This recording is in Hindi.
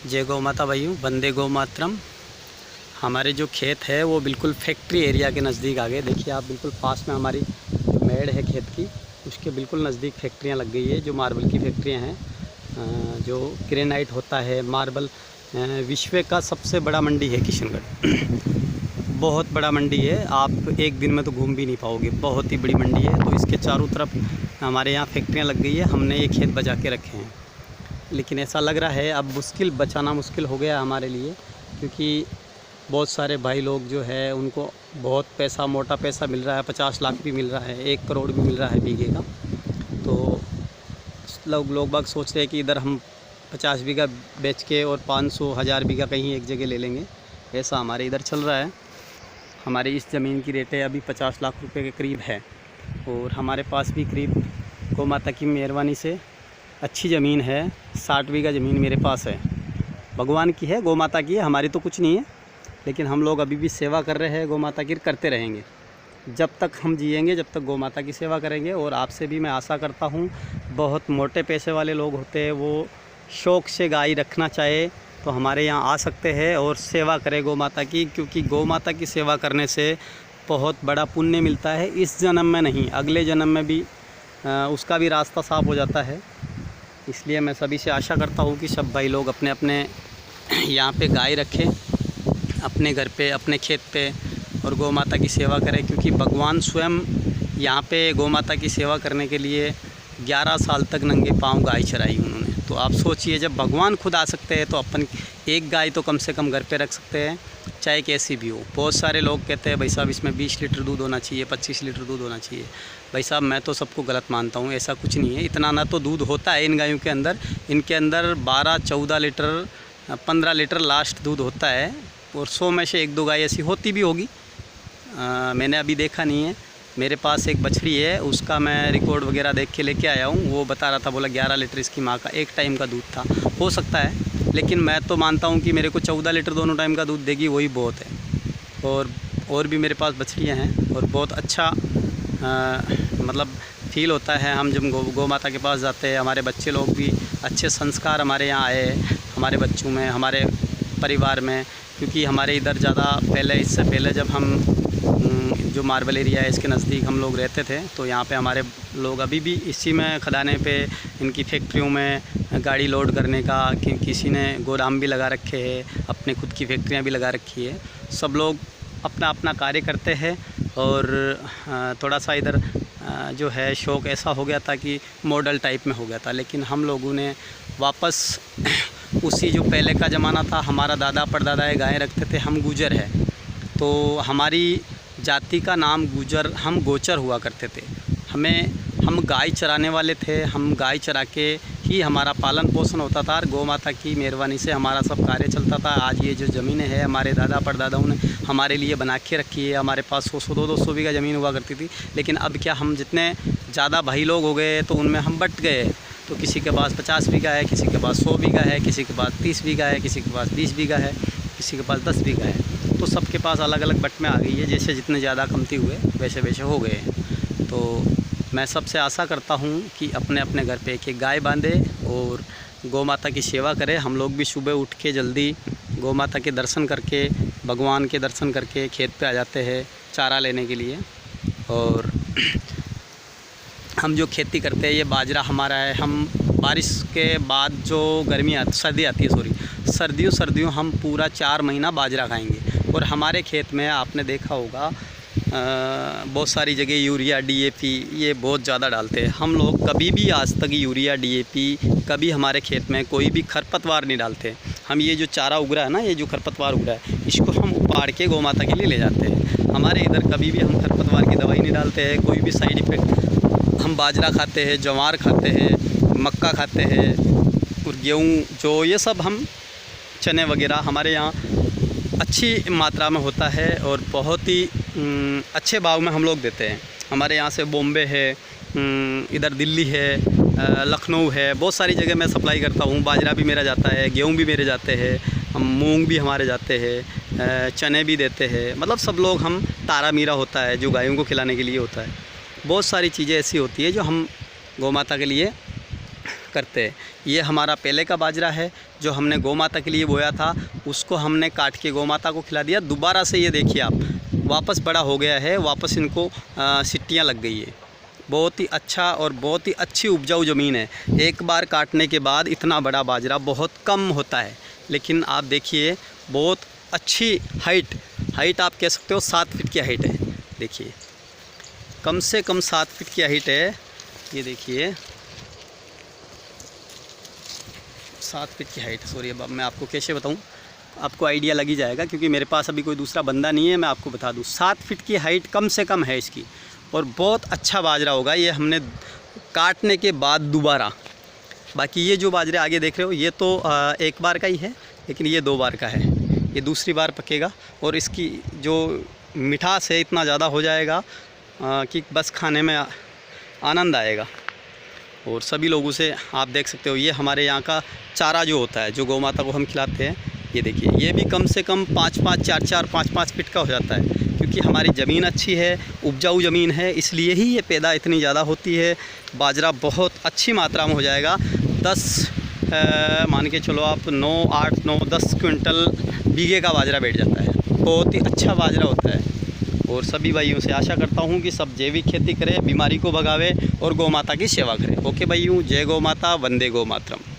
जय गौ माता भाइयों, वंदे गौ मातरम। हमारे जो खेत है वो बिल्कुल फैक्ट्री एरिया के नज़दीक आ गए। देखिए आप, बिल्कुल पास में हमारी जो मेड़ है खेत की, उसके बिल्कुल नज़दीक फैक्ट्रियाँ लग गई है, जो मार्बल की फैक्ट्रियाँ हैं। जो ग्रेनाइट होता है, मार्बल, विश्व का सबसे बड़ा मंडी है किशनगढ़। बहुत बड़ा मंडी है, आप एक दिन में तो घूम भी नहीं पाओगे, बहुत ही बड़ी मंडी है। तो इसके चारों तरफ हमारे यहाँ फैक्ट्रियाँ लग गई है। हमने ये खेत बचा के रखे हैं, लेकिन ऐसा लग रहा है अब बचाना मुश्किल हो गया हमारे लिए, क्योंकि बहुत सारे भाई लोग जो है उनको बहुत पैसा, मोटा पैसा मिल रहा है। 50 लाख भी मिल रहा है, 1 करोड़ भी मिल रहा है बीघे का। तो लोग बाग सोच रहे हैं कि इधर हम 50 बीघा बेच के और 500-1000 बीघा कहीं एक जगह ले लेंगे। ऐसा हमारे इधर चल रहा है। हमारी इस ज़मीन की रेटें अभी 50 लाख रुपए के करीब है, और हमारे पास भी करीब गौ माता की मेहरबानी से अच्छी ज़मीन है। 60 बीघा ज़मीन मेरे पास है, भगवान की है, गौ माता की है, हमारी तो कुछ नहीं है। लेकिन हम लोग अभी भी सेवा कर रहे हैं, गौ माता की करते रहेंगे जब तक हम जिएंगे, जब तक गौ माता की सेवा करेंगे। और आपसे भी मैं आशा करता हूँ, बहुत मोटे पैसे वाले लोग होते हैं, वो शौक़ से गाय रखना चाहे तो हमारे यहाँ आ सकते हैं और सेवा करें गौ माता की, क्योंकि गौ माता की सेवा करने से बहुत बड़ा पुण्य मिलता है। इस जन्म में नहीं, अगले जन्म में भी उसका भी रास्ता साफ हो जाता है। इसलिए मैं सभी से आशा करता हूँ कि सब भाई लोग अपने अपने यहाँ पे गाय रखें, अपने घर पे, अपने खेत पे, और गौ माता की सेवा करें। क्योंकि भगवान स्वयं यहाँ पे गौ माता की सेवा करने के लिए 11 साल तक नंगे पाँव गाय चराई उन्होंने। तो आप सोचिए, जब भगवान खुद आ सकते हैं तो अपन एक गाय तो कम से कम घर पे रख सकते हैं, चाहे कैसी भी हो। बहुत सारे लोग कहते हैं भाई साहब इसमें 20 लीटर दूध होना चाहिए, 25 लीटर दूध होना चाहिए। भाई साहब मैं तो सबको गलत मानता हूँ, ऐसा कुछ नहीं है। इतना ना तो दूध होता है इन गायों के अंदर, इनके अंदर 12-14 लीटर, 15 लीटर लास्ट दूध होता है। और 100 में से 1-2 गाय ऐसी होती भी होगी, मैंने अभी देखा नहीं है। मेरे पास एक बछड़ी है, उसका मैं रिकॉर्ड वगैरह देख के लेके आया हूँ। वो बता रहा था, बोला 11 लीटर इसकी माँ का एक टाइम का दूध था। हो सकता है, लेकिन मैं तो मानता हूँ कि मेरे को 14 लीटर दोनों टाइम का दूध देगी, वही बहुत है। और भी मेरे पास बछड़ियाँ हैं, और बहुत अच्छा मतलब फील होता है हम जब गौ माता के पास जाते हैं। हमारे बच्चे लोग भी अच्छे संस्कार हमारे यहाँ आए हैं, हमारे बच्चों में, हमारे परिवार में। क्योंकि हमारे इधर ज़्यादा पहले, इससे पहले जब हम जो मार्बल एरिया है इसके नज़दीक हम लोग रहते थे, तो यहाँ पे हमारे लोग अभी भी इसी में खदाने पे, इनकी फैक्ट्रियों में गाड़ी लोड करने का, किसी ने गोदाम भी लगा रखे हैं, अपने खुद की फैक्ट्रियाँ भी लगा रखी है। सब लोग अपना अपना कार्य करते हैं। और थोड़ा सा इधर जो है शौक़ ऐसा हो गया था कि मॉडल टाइप में हो गया था। लेकिन हम लोगों ने वापस उसी जो पहले का ज़माना था, हमारा दादा परदादा गायें रखते थे। हम गुजर है, तो हमारी जाति का नाम गुजर, हम गोचर हुआ करते थे। हम गाय चराने वाले थे, हम गाय चरा के ही हमारा पालन पोषण होता था, और गौ माता की मेहरबानी से हमारा सब कार्य चलता था। आज ये जो ज़मीनें हैं हमारे दादा परदादाओं ने हमारे लिए बना के रखी है। हमारे पास 100-200 बीघा ज़मीन हुआ करती थी, लेकिन अब क्या, हम जितने ज़्यादा भाई लोग हो गए तो उनमें हम बट गए। तो किसी के पास 50 बीघा है, किसी के पास 100 बीघा है, किसी के पास 30 बीघा है, किसी के पास 20 बीघा है, किसी के पास 10 बीघा है। तो सबके पास अलग अलग बट में आ गई है। जैसे जितने ज़्यादा कमती हुए वैसे वैसे हो गए। तो मैं सबसे आशा करता हूँ कि अपने अपने घर पे एक गाय बांधे और गौ माता की सेवा करें। हम लोग भी सुबह उठ के जल्दी गौ माता के दर्शन करके, भगवान के दर्शन करके खेत पे आ जाते हैं चारा लेने के लिए। और हम जो खेती करते हैं, ये बाजरा हमारा है। हम बारिश के बाद जो सर्दी आती है, सर्दियों हम पूरा 4 महीना बाजरा खाएंगे। और हमारे खेत में आपने देखा होगा, बहुत सारी जगह यूरिया, DAP ये बहुत ज़्यादा डालते हैं। हम लोग कभी भी आज तक यूरिया, DAP कभी हमारे खेत में कोई भी खरपतवार नहीं डालते। हम ये जो चारा उग रहा है ना, ये जो खरपतवार उग रहा है, इसको हम उपाड़ के गौ माता के लिए ले जाते हैं। हमारे इधर कभी भी हम खरपतवार की दवाई नहीं डालते हैं, कोई भी साइड इफ़ेक्ट। हम बाजरा खाते हैं, ज्वार खाते हैं, मक्का खाते हैं, और गेहूँ, जो ये सब हम चने वगैरह हमारे यहाँ अच्छी मात्रा में होता है, और बहुत ही अच्छे भाव में हम लोग देते हैं। हमारे यहाँ से बॉम्बे है, इधर दिल्ली है, लखनऊ है, बहुत सारी जगह मैं सप्लाई करता हूँ। बाजरा भी मेरा जाता है, गेहूँ भी मेरे जाते हैं, हम मूंग भी हमारे जाते हैं, चने भी देते हैं। मतलब सब लोग, हम तारा मीरा होता है जो गायों को खिलाने के लिए होता है। बहुत सारी चीज़ें ऐसी होती है जो हम गौ माता के लिए करते हैं। ये हमारा पहले का बाजरा है जो हमने गौ माता के लिए बोया था, उसको हमने काट के गौ माता को खिला दिया। दोबारा से ये देखिए आप, वापस बड़ा हो गया है, वापस इनको सिट्टियाँ लग गई है। बहुत ही अच्छा और बहुत ही अच्छी उपजाऊ ज़मीन है। एक बार काटने के बाद इतना बड़ा बाजरा बहुत कम होता है, लेकिन आप देखिए बहुत अच्छी हाइट आप कह सकते हो 7 फीट की हाइट है। देखिए कम से कम 7 फीट की हाइट है। ये देखिए 7 फीट की हाइट, सॉरी अब मैं आपको कैसे बताऊं, आपको आइडिया लग ही जाएगा क्योंकि मेरे पास अभी कोई दूसरा बंदा नहीं है। मैं आपको बता दूं 7 फीट की हाइट कम से कम है इसकी, और बहुत अच्छा बाजरा होगा ये हमने काटने के बाद दोबारा। बाकी ये जो बाजरे आगे देख रहे हो ये तो एक बार का ही है, लेकिन ये 2 बार का है, ये दूसरी बार पकेगा और इसकी जो मिठास है इतना ज़्यादा हो जाएगा कि बस खाने में आनंद आएगा। और सभी लोगों से आप देख सकते हो ये हमारे यहाँ का चारा जो होता है, जो गौ माता को हम खिलाते हैं, ये देखिए ये भी कम से कम 5-5, 4-4, 5-5 फीट का हो जाता है, क्योंकि हमारी ज़मीन अच्छी है, उपजाऊ ज़मीन है, इसलिए ही ये पैदा इतनी ज़्यादा होती है। बाजरा बहुत अच्छी मात्रा में हो जाएगा। 10 मान के चलो आप 9, 8, 9, 10 क्विंटल बीघे का बाजरा बैठ जाता है। बहुत ही अच्छा बाजरा होता है। और सभी भाइयों से आशा करता हूँ कि सब जैविक खेती करें, बीमारी को भगावे और गौ माता की सेवा करें। ओके भाइयों, जय गौ माता, वंदे गौ मातरम।